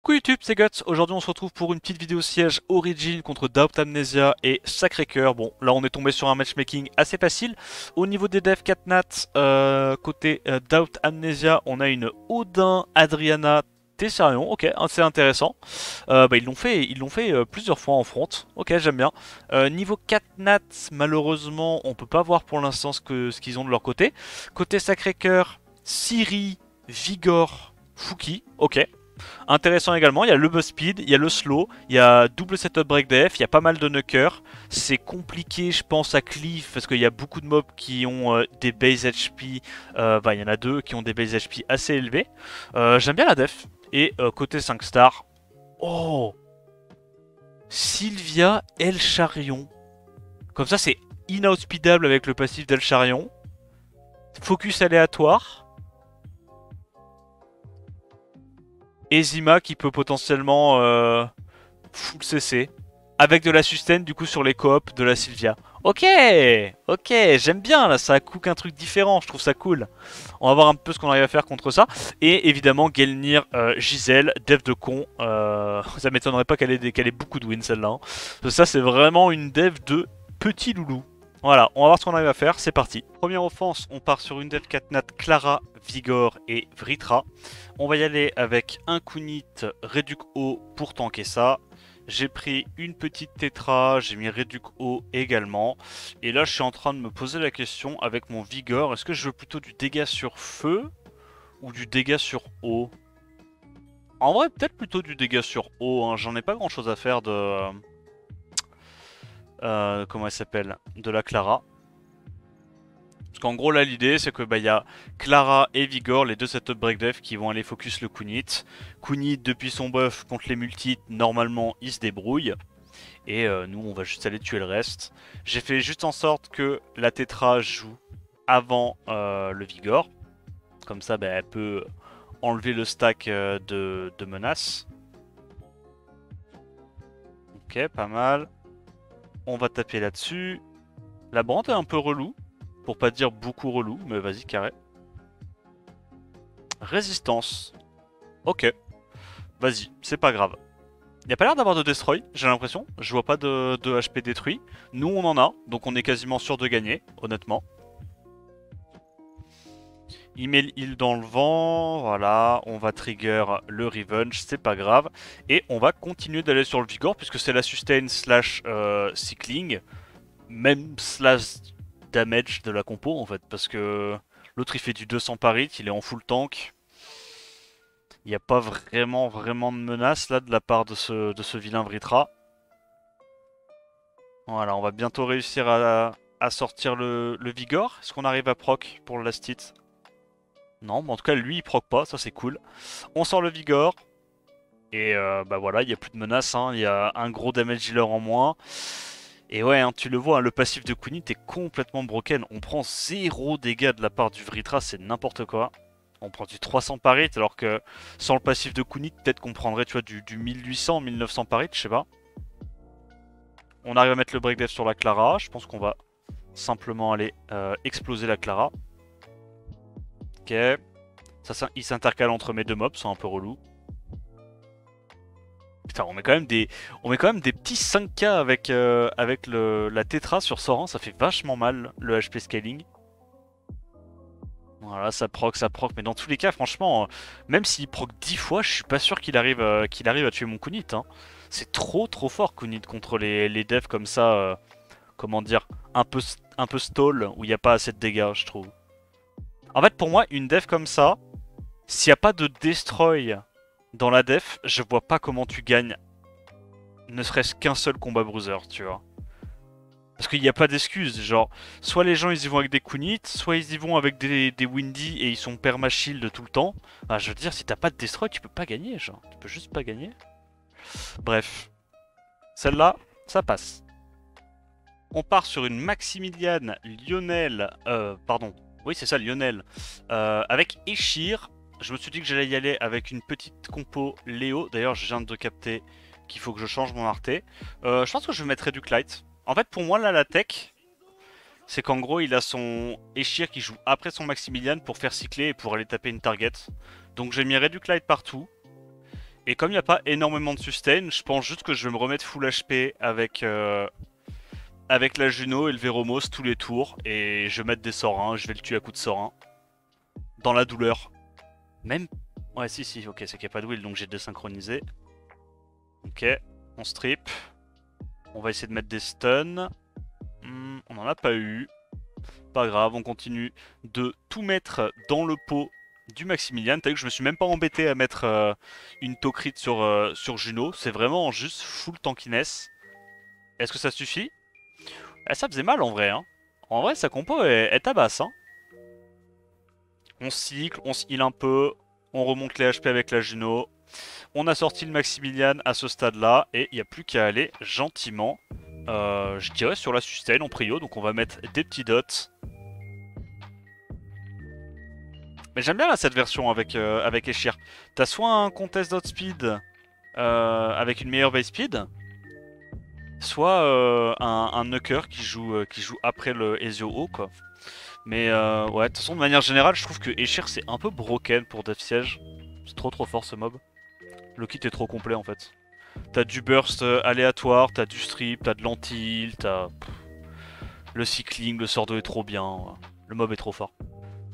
Coucou YouTube, c'est Guts. Aujourd'hui on se retrouve pour une petite vidéo siège Origin contre Doubt Amnesia et Sacré-Cœur. Bon, là on est tombé sur un matchmaking assez facile. Au niveau des devs 4 nat, côté Doubt Amnesia, on a une Odin, Adriana, Tessarion. Ok, c'est intéressant. Ils l'ont fait plusieurs fois en front. Ok, j'aime bien. Niveau 4 nat, malheureusement, on peut pas voir pour l'instant ce qu'ils ont de leur côté. Côté Sacré-Cœur, Siri, Vigor, Fouki. Ok. Intéressant également, il y a le buzz speed, il y a le slow, il y a double setup break def, il y a pas mal de knockers. C'est compliqué je pense à cleave parce qu'il y a beaucoup de mobs qui ont des base HP, il y en a deux qui ont des base HP assez élevés. J'aime bien la def. Et côté 5 stars, oh, Sylvia El Charion. Comme ça c'est inoutspeedable avec le passif d'El Charion. Focus aléatoire. Ezima qui peut potentiellement full CC. Avec de la sustain du coup sur les coops de la Sylvia. Ok, ok, j'aime bien là, ça cook un truc différent, je trouve ça cool. On va voir un peu ce qu'on arrive à faire contre ça. Et évidemment Gelnir, Giselle, dev de con. Ça m'étonnerait pas qu'elle ait beaucoup de wins celle-là. Hein. Ça c'est vraiment une dev de petit loulou. Voilà, on va voir ce qu'on arrive à faire, c'est parti. Première offense, on part sur une dev 4 nat Clara, Vigor et Vritra. On va y aller avec un Kunit Reduc O pour tanker ça. J'ai pris une petite Tetra, j'ai mis Reduc O également. Et là je suis en train de me poser la question avec mon Vigor, est-ce que je veux plutôt du dégât sur feu ou du dégât sur eau? En vrai peut-être plutôt du dégât sur eau, hein. J'en ai pas grand chose à faire de... comment elle s'appelle? De la Clara. Parce qu'en gros là l'idée c'est que il y a Clara et Vigor, les deux setup break def qui vont aller focus le Kunit. Kunit depuis son buff contre les multis, normalement il se débrouille. Et nous on va juste aller tuer le reste. J'ai fait juste en sorte que la Tetra joue avant le Vigor. Comme ça elle peut enlever le stack de menaces. Ok, pas mal. On va taper là-dessus. La brande est un peu relou. Pour pas dire beaucoup relou, mais vas-y, carré. Résistance. Ok. Vas-y, c'est pas grave. Il n'y a pas l'air d'avoir de destroy, j'ai l'impression. Je vois pas de HP détruit. Nous, on en a, donc on est quasiment sûr de gagner, honnêtement. Il met l'heal dans le vent, voilà. On va trigger le revenge, c'est pas grave. Et on va continuer d'aller sur le vigor, puisque c'est la sustain slash cycling. Même slash damage de la compo en fait, parce que l'autre il fait du 200 par hit, il est en full tank. Il n'y a pas vraiment de menace là de la part de ce vilain Vritra. Voilà, on va bientôt réussir à sortir le Vigor. Est-ce qu'on arrive à proc pour le last hit? Non, mais en tout cas lui il proc pas, ça c'est cool. On sort le Vigor. Et voilà, il n'y a plus de menace, hein. Il y a un gros damage dealer en moins. Et ouais, hein, tu le vois, hein, le passif de Kunit est complètement broken. On prend 0 dégâts de la part du Vritra, c'est n'importe quoi. On prend du 300 par hit, alors que sans le passif de Kunit, peut-être qu'on prendrait tu vois, du 1800, 1900 par hit, je sais pas. On arrive à mettre le break death sur la Clara. Je pense qu'on va simplement aller exploser la Clara. Ok. Ça, il s'intercale entre mes deux mobs, c'est un peu relou. Putain, on met quand même des petits 5k avec, la Tetra sur Sorin, ça fait vachement mal le HP scaling. Voilà, ça proc, mais dans tous les cas, franchement, même s'il proc 10 fois, je suis pas sûr qu'il arrive à tuer mon Kunit. Hein. C'est trop fort Kunit contre les devs comme ça, comment dire, un peu stall, où il n'y a pas assez de dégâts, je trouve. En fait, pour moi, une dev comme ça, s'il n'y a pas de destroy dans la def, je vois pas comment tu gagnes ne serait-ce qu'un seul combat bruiser, tu vois. Parce qu'il n'y a pas d'excuse, genre, soit les gens ils y vont avec des Kunits, soit ils y vont avec des Windy et ils sont perma-shield tout le temps. Bah, je veux dire, si t'as pas de destroy, tu peux pas gagner, genre. Tu peux juste pas gagner. Bref. Celle-là, ça passe. On part sur une Maximiliane Lionel, pardon, oui c'est ça Lionel, avec Eshir. Je me suis dit que j'allais y aller avec une petite compo Léo. D'ailleurs, je viens de capter qu'il faut que je change mon arté. Je pense que je vais mettre Reduc Light. En fait, pour moi, là, la tech, c'est qu'en gros, il a son Eshir qui joue après son Maximilian pour faire cycler et pour aller taper une target. Donc j'ai mis Reduc Light partout. Et comme il n'y a pas énormément de sustain, je pense juste que je vais me remettre full HP avec la Juno et le Véromos tous les tours. Et je vais mettre des sorts 1, je vais le tuer à coup de sort 1. Dans la douleur. Même... Ouais, si, ok, c'est qu'il n'y a pas de will, donc j'ai désynchronisé. Ok, on strip. On va essayer de mettre des stuns. On n'en a pas eu. Pas grave, on continue de tout mettre dans le pot du Maximilian. T'as vu que je me suis même pas embêté à mettre une Tokrit sur Juno. C'est vraiment juste full tankiness. Est-ce que ça suffit? Ça faisait mal en vrai. Hein. En vrai, sa compo est tabasse. Hein. On cycle, on se heal un peu. On remonte les HP avec la Juno. On a sorti le Maximilian à ce stade-là. Et il n'y a plus qu'à aller gentiment, je dirais, sur la sustain en prio. Donc on va mettre des petits dots. Mais j'aime bien là, cette version avec Eshir. T'as soit un contest d'outspeed avec une meilleure base speed, soit un Nucker qui joue après le Ezio haut quoi. Mais ouais, de toute façon, de manière générale, je trouve que Eshir c'est un peu broken pour Death Siege. C'est trop fort ce mob. Le kit est trop complet en fait. T'as du burst aléatoire, t'as du strip, t'as de l'anti-heal, t'as le cycling, le sordo est trop bien. Le mob est trop fort.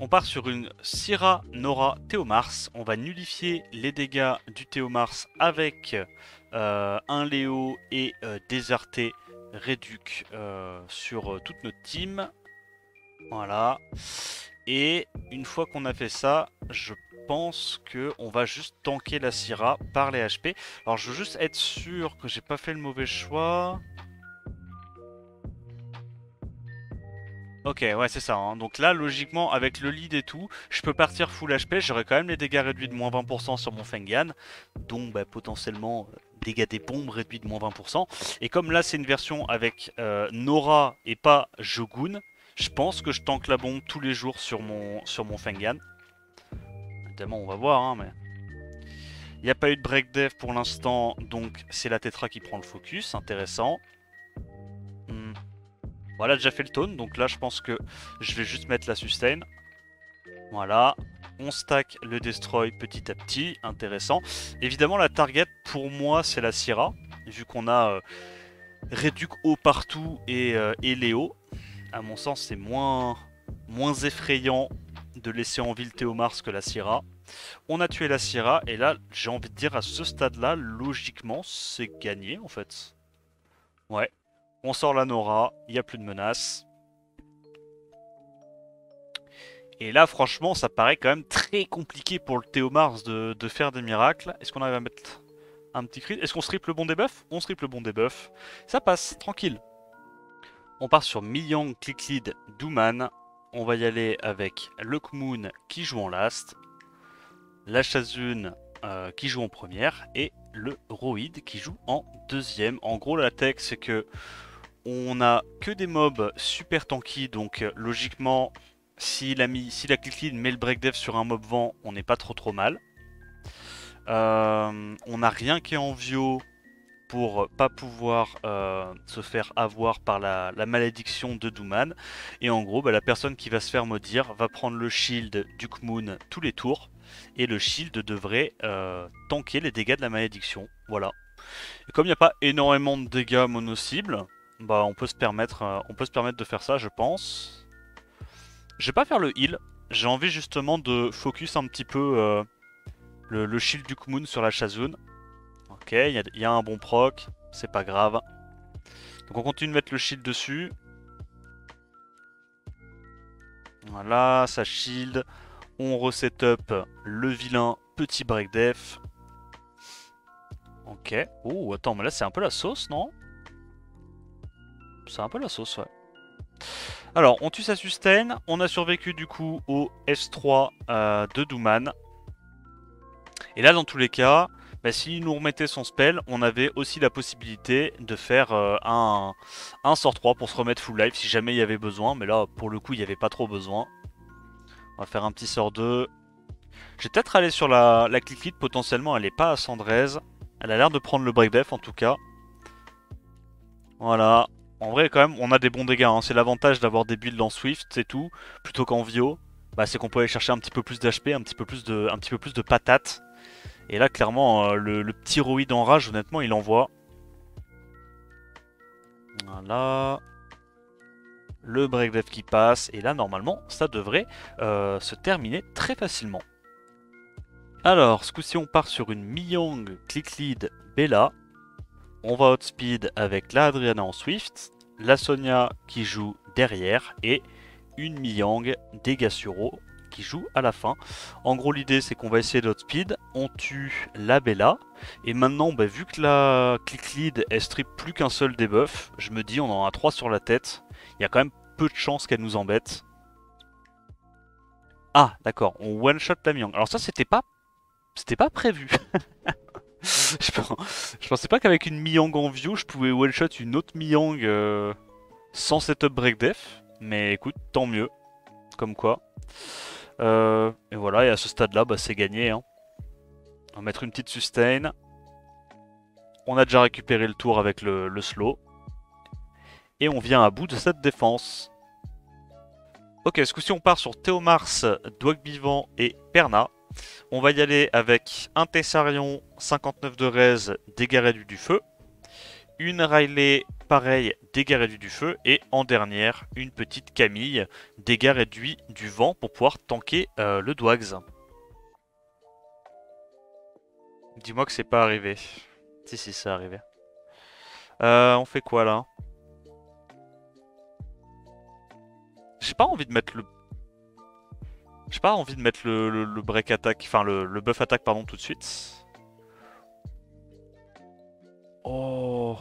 On part sur une Syrah, Nora, Théomars. On va nullifier les dégâts du Théomars avec un Léo et des artés réduc sur toute notre team. Voilà. Et une fois qu'on a fait ça, je pense qu'on va juste tanker la Syrah par les HP. Alors je veux juste être sûr que j'ai pas fait le mauvais choix. Ok, ouais, c'est ça. Hein. Donc là, logiquement, avec le lead et tout, je peux partir full HP. J'aurai quand même les dégâts réduits de moins 20% sur mon Fengan. Donc, bah, potentiellement, dégâts des bombes réduits de moins 20%. Et comme là, c'est une version avec Nora et pas Jogun, je pense que je tank la bombe tous les jours sur mon Fengan. Évidemment, on va voir, hein, mais... Il n'y a pas eu de break dev pour l'instant, donc c'est la Tetra qui prend le focus. Intéressant. Voilà, déjà fait le taunt, donc là je pense que je vais juste mettre la sustain. Voilà, on stack le destroy petit à petit, intéressant. Évidemment la target pour moi c'est la Syrah, vu qu'on a Réduc haut partout et Léo. À mon sens c'est moins effrayant de laisser en ville Théomars que la Syrah. On a tué la Syrah et là j'ai envie de dire à ce stade là, logiquement c'est gagné en fait. Ouais. On sort la Nora, il n'y a plus de menaces. Et là, franchement, ça paraît quand même très compliqué pour le Théomars de faire des miracles. Est-ce qu'on arrive à mettre un petit crit? Est-ce qu'on strip le bon debuff? On strip le bon debuff. Ça passe, tranquille. On part sur Miyang, Clicklead, Douman. On va y aller avec le Kmoon qui joue en last. La Shazun qui joue en première. Et le Roid qui joue en deuxième. En gros, la tech, c'est que... On a que des mobs super tanky, donc logiquement, si la Clicklead met le break dev sur un mob vent, on n'est pas trop mal. On n'a rien qui est en vio pour pas pouvoir se faire avoir par la malédiction de Douman. Et en gros, bah, la personne qui va se faire maudire va prendre le shield du Kmoon tous les tours. Et le shield devrait tanker les dégâts de la malédiction. Voilà. Et comme il n'y a pas énormément de dégâts mono-cibles, bah on peut se permettre de faire ça, je pense. Je vais pas faire le heal. J'ai envie justement de focus un petit peu le shield du Kmoon sur la Shazun. Ok, il y a un bon proc, c'est pas grave. Donc on continue de mettre le shield dessus. Voilà, ça shield. On reset up le vilain petit break def. Ok. Oh, attends, mais là c'est un peu la sauce, non? C'est un peu la sauce, ouais. Alors, on tue sa sustain. On a survécu du coup au S3 de Douman. Et là, dans tous les cas, bah, s'il nous remettait son spell, on avait aussi la possibilité de faire un sort 3 pour se remettre full life si jamais il y avait besoin. Mais là, pour le coup, il n'y avait pas trop besoin. On va faire un petit sort 2. Je vais peut-être aller sur la Clicklead. Potentiellement, elle n'est pas à 113. Elle a l'air de prendre le break def en tout cas. Voilà. En vrai, quand même, on a des bons dégâts. Hein. C'est l'avantage d'avoir des builds en Swift, c'est tout. Plutôt qu'en Vio, bah, c'est qu'on peut aller chercher un petit peu plus d'HP, un petit peu plus de patates. Et là, clairement, le petit Roid en rage, honnêtement, il envoie. Voilà. Le break dev qui passe. Et là, normalement, ça devrait se terminer très facilement. Alors, ce coup-ci, on part sur une Mi-Young Click Lead Bella. On va outspeed avec la Adriana en Swift, la Sonia qui joue derrière et une Mi-Yang dégâts sur eau qui joue à la fin. En gros, l'idée c'est qu'on va essayer d'outspeed, on tue la Bella et maintenant, bah, vu que la Click Lead elle strip plus qu'un seul debuff, je me dis on en a 3 sur la tête, il y a quand même peu de chances qu'elle nous embête. Ah, d'accord, on one-shot la Mi-Yang. Alors ça, c'était pas prévu. Je pensais pas qu'avec une Mi-Yang en view, je pouvais one-shot une autre Mi-Yang sans setup break def. Mais écoute, tant mieux. Comme quoi. Et voilà, et à ce stade-là, bah, c'est gagné. Hein. On va mettre une petite sustain. On a déjà récupéré le tour avec le slow. Et on vient à bout de cette défense. Ok, ce coup-ci, on part sur Théomars, Dwagvivant et Perna. On va y aller avec un Tessarion, 59 de raise, dégâts réduits du feu. Une Riley, pareil, dégâts réduits du feu. Et en dernière, une petite Camille, dégâts réduits du vent pour pouvoir tanker le Dwags. Dis-moi que c'est pas arrivé. Si, si, c'est arrivé. On fait quoi là? J'ai pas envie de mettre le... J'ai pas envie de mettre le break attack, enfin le buff attack pardon tout de suite. Oh.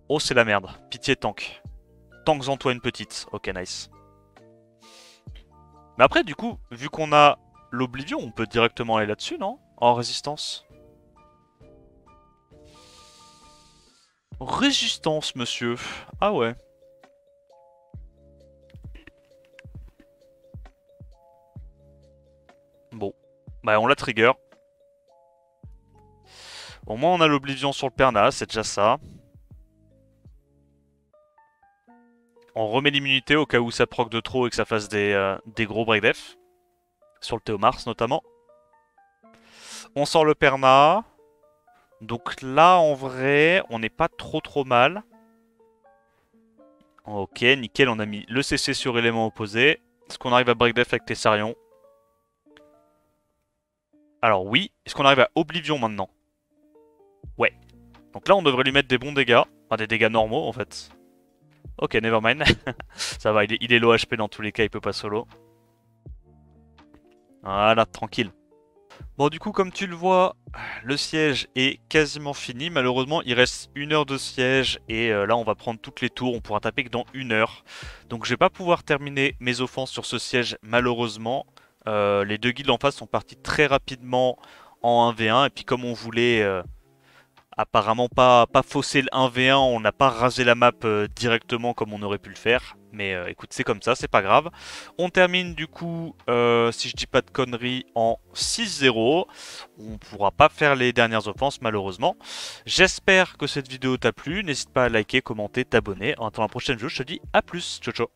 Oh c'est la merde. Pitié tank. Tanks-en toi une petite. Ok nice. Mais après du coup, vu qu'on a l'Oblivion, on peut directement aller là-dessus, non? En résistance. Résistance monsieur. Ah ouais. Bon. Bah on la trigger. Au moins on a l'Oblivion sur le Perna, c'est déjà ça. On remet l'immunité au cas où ça proc de trop et que ça fasse des gros break def. Sur le Théomars notamment. On sort le Perna. Donc là en vrai on n'est pas trop mal. Ok nickel, on a mis le CC sur élément opposé. Est-ce qu'on arrive à break def avec Tessarion? Alors oui. Est-ce qu'on arrive à Oblivion maintenant? Ouais. Donc là on devrait lui mettre des bons dégâts. Enfin des dégâts normaux en fait. Ok, nevermind. Ça va, il est low HP dans tous les cas, il peut pas solo. Voilà, tranquille. Bon, du coup, comme tu le vois, le siège est quasiment fini. Malheureusement, il reste 1 heure de siège. Et là, on va prendre toutes les tours. On pourra taper que dans 1 heure. Donc, je vais pas pouvoir terminer mes offenses sur ce siège, malheureusement. Les deux guildes en face sont partis très rapidement en 1v1. Et puis, comme on voulait... apparemment pas fausser le 1v1, on n'a pas rasé la map directement comme on aurait pu le faire. Mais écoute, c'est comme ça, c'est pas grave. On termine du coup, si je dis pas de conneries, en 6-0. On pourra pas faire les dernières offenses malheureusement. J'espère que cette vidéo t'a plu. N'hésite pas à liker, commenter, t'abonner. En attendant la prochaine vidéo, je te dis à plus. Ciao ciao.